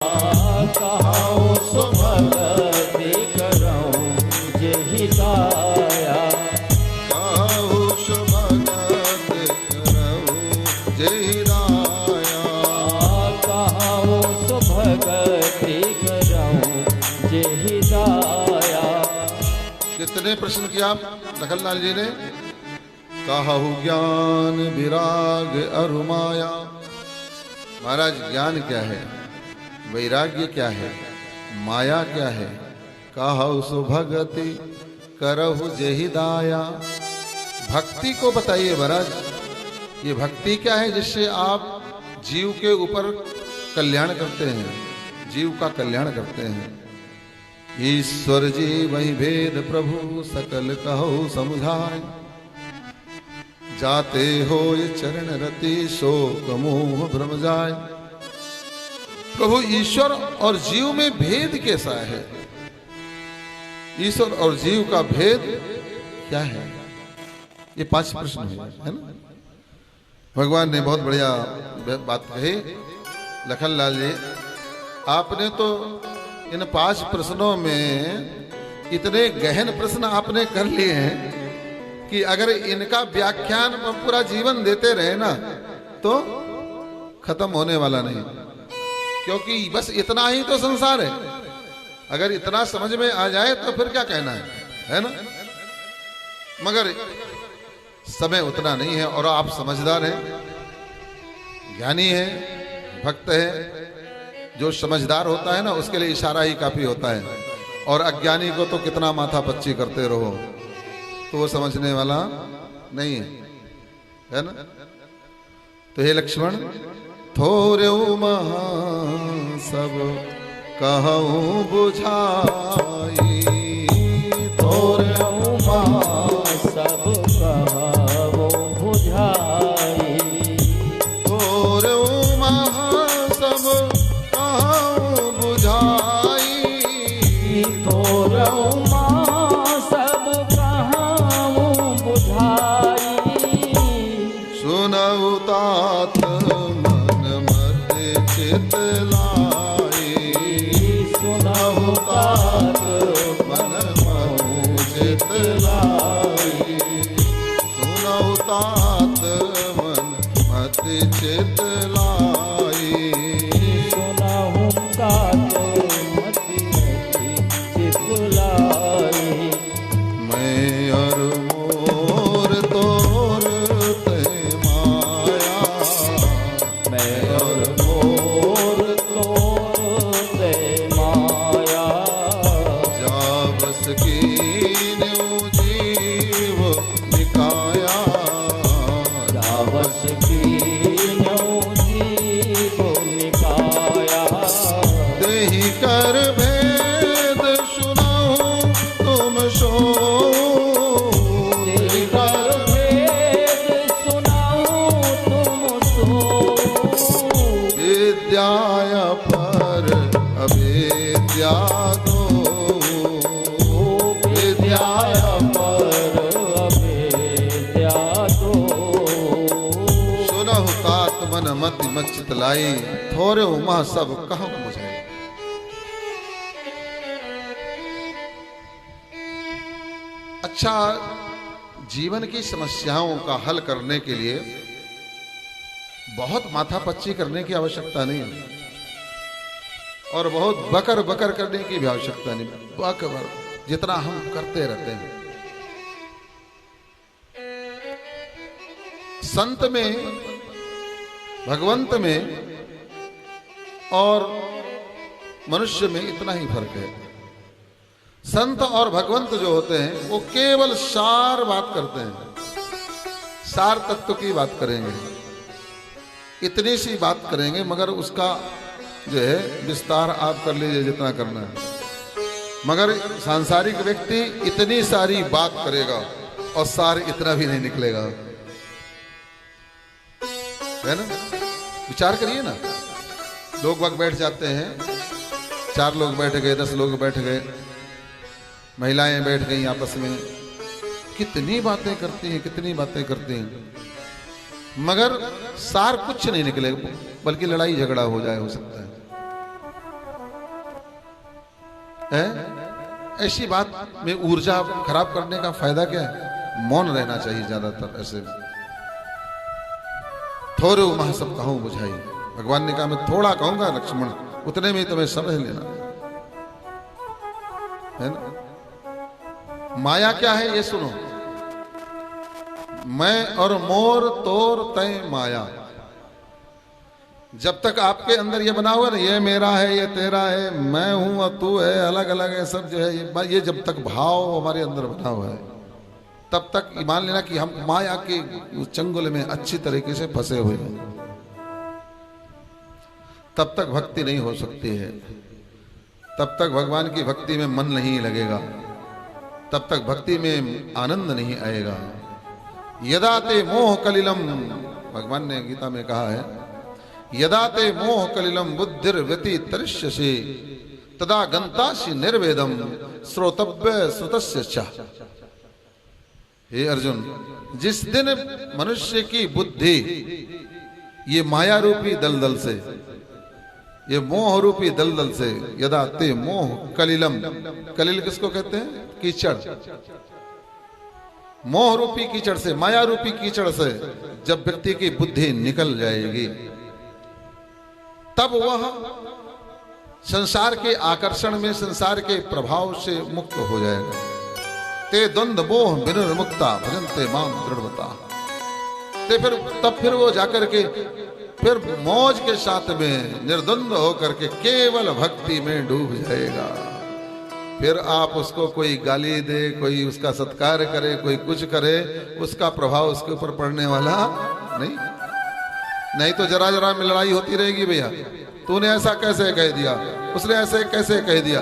कहाऊँ सुभगति करऊँ जेहि दाया। कहाऊँ सुभगति करऊँ जेहि दाया। कहाऊँ सुभगति करऊँ जेहि दाया। कितने प्रश्न किया लखनलाल जी ने? कहु ज्ञान विराग अरु माया। महाराज ज्ञान क्या है, वैराग्य क्या है, माया क्या है? कहु सुभगति करहु जेहि दाया। भक्ति को बताइए महाराज, ये भक्ति क्या है जिससे आप जीव के ऊपर कल्याण करते हैं, जीव का कल्याण करते हैं। ईश्वर जी वही भेद प्रभु सकल कहो समझाए। जाते हो ये चरण रति शोक मोह भ्रम जाए। प्रभु ईश्वर और जीव में भेद कैसा है? ईश्वर और जीव का भेद क्या है? ये 5 प्रश्न है ना? भगवान ने बहुत बढ़िया बात कही। लखनलाल जी, आपने तो इन 5 प्रश्नों में इतने गहन प्रश्न आपने कर लिए हैं कि अगर इनका व्याख्यान पूरा जीवन देते रहे ना तो खत्म होने वाला नहीं, क्योंकि बस इतना ही तो संसार है। अगर इतना समझ में आ जाए तो फिर क्या कहना है ना? मगर समय उतना नहीं है और आप समझदार हैं, ज्ञानी हैं, भक्त हैं। जो समझदार होता है ना उसके लिए इशारा ही काफी होता है, और अज्ञानी को तो कितना माथा पच्ची करते रहो तो वो समझने वाला नहीं है ना? तो हे लक्ष्मण, थोरे महा सब कहूँ बुझाई। थोरे महा सब कहूँ बुझाई। थोरे महा सब कहूँ बुझाई। थोरे महा सब कहूँ बुझाई। सुनऊ तात मन मति चित लाई। सुनऊ तात मन महु चित लाई। सुनऊ तात मन मति चित लाई। सुनहु तात मति चित लाई। मैं और मोर तोर ते माया। मैं और मोर तोर ते माया। जावस कीन्यु जीव निकाया। जावस कीन्यु जीव निकाया। देहि कर भेद सुनाऊं तुम सो। तेरी कर भेद सुनाऊं तुम सो। विद्या पर अविद्या दो। विद्या पर अविद्या दो। सुनहु तात मन मति मच्चित लाई। थोरे उमा सब कहूँ बुझाई। अच्छा, जीवन की समस्याओं का हल करने के लिए बहुत माथापच्ची करने की आवश्यकता नहीं है, और बहुत बकर बकर करने की भी आवश्यकता नहीं। बकर जितना हम करते रहते हैं। संत में, भगवंत में और मनुष्य में इतना ही फर्क है। संत और भगवंत जो होते हैं वो केवल सार बात करते हैं, सार तत्व की बात करेंगे, इतनी सी बात करेंगे, मगर उसका जो है विस्तार आप कर लीजिए जितना करना है। मगर सांसारिक व्यक्ति इतनी सारी बात करेगा और सार इतना भी नहीं निकलेगा, है ना? विचार करिए ना, लोग वक्त बैठ जाते हैं, 4 लोग बैठ गए, 10 लोग बैठ गए, महिलाएं बैठ गई आपस में, कितनी बातें करती हैं, कितनी बातें करती हैं, मगर सार कुछ नहीं निकलेगा, बल्कि लड़ाई झगड़ा हो जाए, हो सकता है। है? ऐसी बात में ऊर्जा खराब करने का फायदा क्या है? मौन रहना चाहिए ज्यादातर ऐसे में। थोड़े मह सब कहूं बुझाई, भगवान ने कहा मैं थोड़ा कहूंगा लक्ष्मण, उतने में तुम्हें समझ लेना, है ना। माया क्या है ये सुनो। मैं और मोर तोर तय माया, जब तक आपके अंदर ये बना हुआ ना ये मेरा है ये तेरा है, मैं हूं और तू है, अलग अलग है सब जो है, ये जब तक भाव हमारे अंदर बना हुआ है तब तक मान लेना कि हम माया के चंगुल में अच्छी तरीके से फंसे हुए हैं, तब तक भक्ति नहीं हो सकती है, तब तक भगवान की भक्ति में मन नहीं लगेगा, तब तक भक्ति में आनंद नहीं आएगा। यदा ते मोह कलिलम, भगवान ने गीता में कहा है, यदा ते मोह कलिलम बुद्धिर व्यति तरिष्यसि तदा गंतासि निर्वेदम श्रोतव्य श्रुतस्य च। हे अर्जुन, जिस दिन मनुष्य की बुद्धि ये माया रूपी दलदल से, ये मोह रूपी दलदल से, यदा ते मोह कलिलम, कलिल किसको कहते हैं? कीचड़। मोह रूपी कीचड़ से, माया रूपी कीचड़ से जब व्यक्ति की बुद्धि निकल जाएगी तब वह संसार के आकर्षण में, संसार के प्रभाव से मुक्त हो जाएगा। ते द्वंद्व मोह विनिर्मुक्ता भजन्ते माम दृढ़वता। तब फिर वो जाकर के फिर मौज के साथ में निर्द्वंद होकर के केवल भक्ति में डूब जाएगा। फिर आप उसको कोई गाली दे, कोई उसका सत्कार करे, कोई कुछ करे, उसका प्रभाव उसके ऊपर पड़ने वाला नहीं तो जरा जरा में लड़ाई होती रहेगी। भैया तूने ऐसा कैसे कह दिया, उसने ऐसे कैसे कह दिया,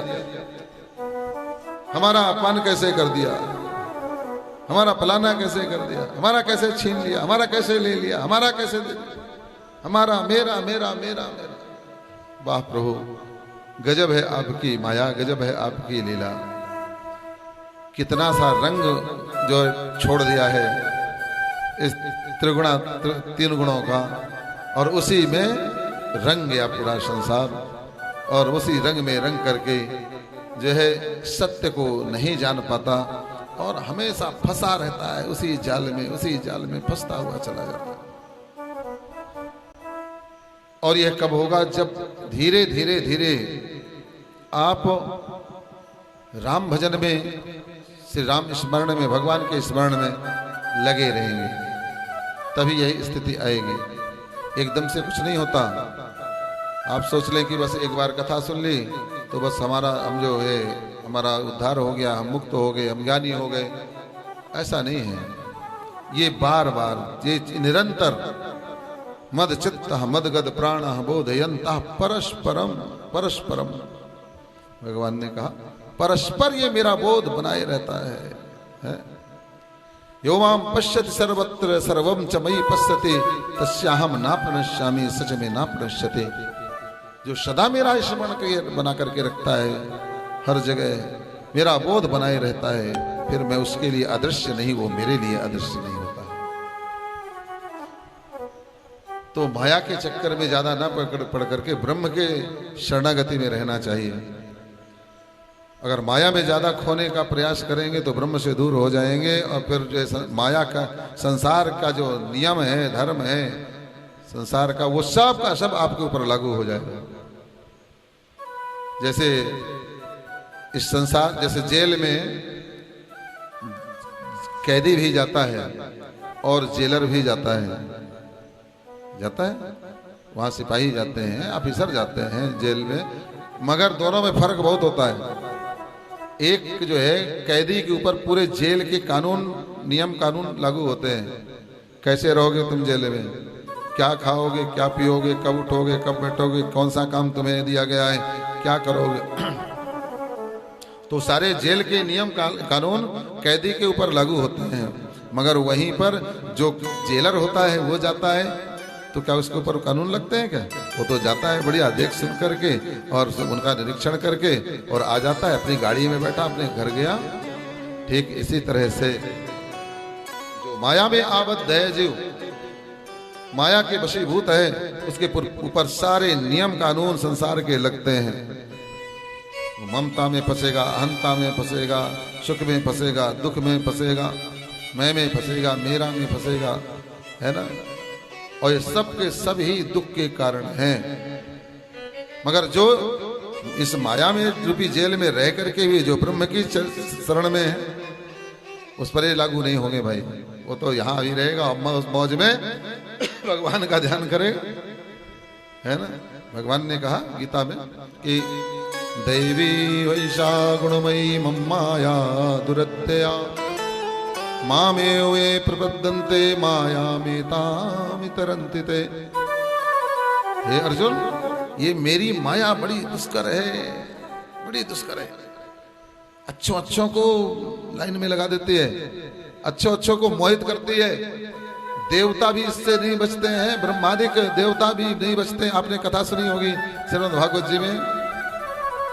हमारा अपमान कैसे कर दिया, हमारा फलाना कैसे कर दिया, हमारा कैसे छीन लिया, हमारा कैसे ले लिया, हमारा कैसे दे दिया, हमारा मेरा मेरा मेरा मेरा। वाह प्रभु, गजब है आपकी माया, गजब है आपकी लीला। कितना सा रंग जो छोड़ दिया है इस त्रिगुणा तीन गुणों का, और उसी में रंग गया पूरा संसार, और उसी रंग में रंग करके जो है सत्य को नहीं जान पाता और हमेशा फंसा रहता है उसी जाल में फंसता हुआ चला जाता है। और यह कब होगा? जब धीरे धीरे धीरे आप राम भजन में, श्री राम स्मरण में, भगवान के स्मरण में लगे रहेंगे, तभी यही स्थिति आएगी। एकदम से कुछ नहीं होता। आप सोच लें कि बस एक बार कथा सुन ली तो बस हम जो है हमारा उद्धार हो गया, हम मुक्त हो गए, हम ज्ञानी हो गए, ऐसा नहीं है। ये बार बार, ये निरंतर मद चित्त मदगद प्राण बोधयंत परस्परम परस्परम, भगवान ने कहा परस्पर ये मेरा बोध बनाए रहता है। यो माम पश्यति सर्वत्र सर्वम च मयि पश्यति तस्याहम ना प्रणश्यामि सच में ना प्रणश्यते। जो सदा मेरा स्मरण बना करके रखता है, हर जगह मेरा बोध बनाए रहता है, फिर मैं उसके लिए अदृश्य नहीं, वो मेरे लिए अदृश्य नहीं होता। तो माया के चक्कर में ज्यादा ना पड़ करके ब्रह्म के शरणागति में रहना चाहिए। अगर माया में ज्यादा खोने का प्रयास करेंगे तो ब्रह्म से दूर हो जाएंगे, और फिर जो माया का, संसार का जो नियम है, धर्म है संसार का, वो सब का सब आपके ऊपर लागू हो जाएगा। जैसे इस संसार, जैसे जेल में कैदी भी जाता है और जेलर भी जाता है, वहां सिपाही जाते हैं, ऑफिसर जाते हैं जेल में, मगर दोनों में फर्क बहुत होता है। एक जो है कैदी के ऊपर पूरे जेल के कानून, नियम कानून लागू होते हैं। कैसे रहोगे तुम जेल में, क्या खाओगे, क्या पियोगे, कब उठोगे, कब बैठोगे, कौन सा काम तुम्हें दिया गया है, क्या करोगे। तो सारे जेल के नियम कानून कैदी के ऊपर लागू होते हैं, मगर वहीं पर जो जेलर होता है वो जाता है तो क्या उसके ऊपर कानून लगते हैं क्या? वो तो जाता है बढ़िया देख सुन करके और उनका निरीक्षण करके और आ जाता है, अपनी गाड़ी में बैठा अपने घर गया। ठीक इसी तरह से जो माया में आबद्ध है जीव, माया के वशीभूत है, उसके ऊपर सारे नियम कानून संसार के लगते हैं। वो ममता में फंसेगा, अहंता में फंसेगा, सुख में फंसेगा, दुख में फंसेगा, मैं में फंसेगा, मेरा में फंसेगा, है ना। और ये सब के सब ही दुख के कारण हैं। मगर जो इस माया में रूपी जेल में रह करके भी जो ब्रह्म की शरण में है, उस पर ये लागू नहीं होंगे भाई। वो तो यहाँ भी रहेगा और उस मौज में भगवान का ध्यान करेगा, है ना। भगवान ने कहा गीता में कि दैवी वैशा गुणमयी मम्माया दुरत्यया मामेव वे प्रपद्यन्ते माया मेतामितरन्ति ते। हे अर्जुन, ये मेरी माया बड़ी दुष्कर है, बड़ी दुष्कर है। अच्छों को लाइन में लगा देती है, अच्छों को मोहित करती है। देवता भी इससे नहीं बचते हैं, ब्रह्मादिक देवता भी नहीं बचते। आपने कथा सुनी होगी श्रीमद् भागवत जी में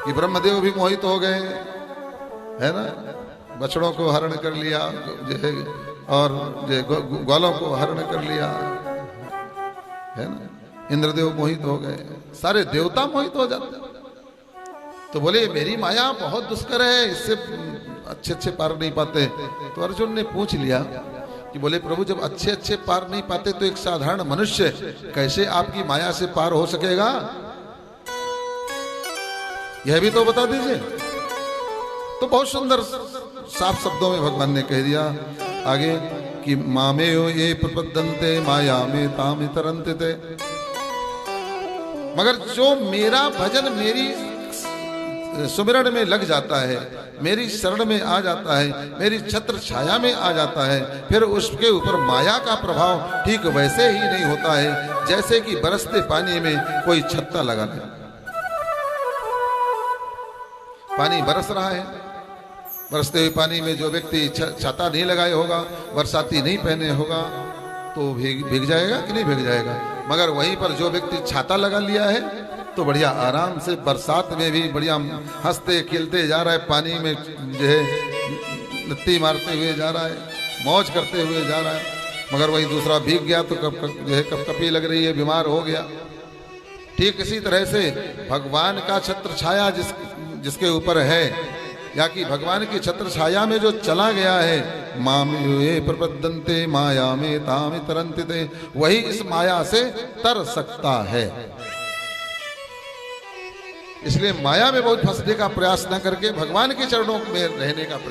कि ब्रह्मदेव भी मोहित हो गए, है ना। बछड़ों को हरण कर लिया और ग्वालों को हरण कर लिया, है ना। इंद्रदेव मोहित हो गए, सारे देवता मोहित हो जाते। तो बोले मेरी माया बहुत दुष्कर है, इससे अच्छे पार नहीं पाते। तो अर्जुन ने पूछ लिया कि बोले प्रभु, जब अच्छे पार नहीं पाते तो एक साधारण मनुष्य कैसे आपकी माया से पार हो सकेगा, यह भी तो बता दीजिए। तो बहुत सुंदर साफ शब्दों में भगवान ने कह दिया आगे कि मामेयो ये प्रपद्यन्ते माया में तामितरन्ति ते। मगर जो मेरा भजन मेरी सुमिरण में लग जाता है, मेरी शरण में आ जाता है, मेरी छत्र छाया में आ जाता है, फिर उसके ऊपर माया का प्रभाव ठीक वैसे ही नहीं होता है जैसे कि बरसते पानी में कोई छत्ता लगा दे। पानी बरस रहा है, बरसते हुए पानी में जो व्यक्ति छाता नहीं लगाए होगा, बरसाती नहीं पहने होगा, तो भीग जाएगा कि नहीं भीग जाएगा। मगर वहीं पर जो व्यक्ति छाता लगा लिया है तो बढ़िया आराम से बरसात में भी बढ़िया हंसते खेलते जा रहा है, पानी में जो है नत्ती मारते हुए जा रहा है, मौज करते हुए जा रहा है। मगर वही दूसरा भीग गया तो जो है कपकपी लग रही है, बीमार हो गया। ठीक इसी तरह से भगवान का छत्र छाया जिसके ऊपर है, या कि भगवान की छत्र छाया में जो चला गया है, मामे प्रपद्यन्ते माया में तामितरन्ति ते, वही इस माया से तर सकता है। इसलिए माया में बहुत फंसने का प्रयास न करके भगवान के चरणों में रहने का प्रयास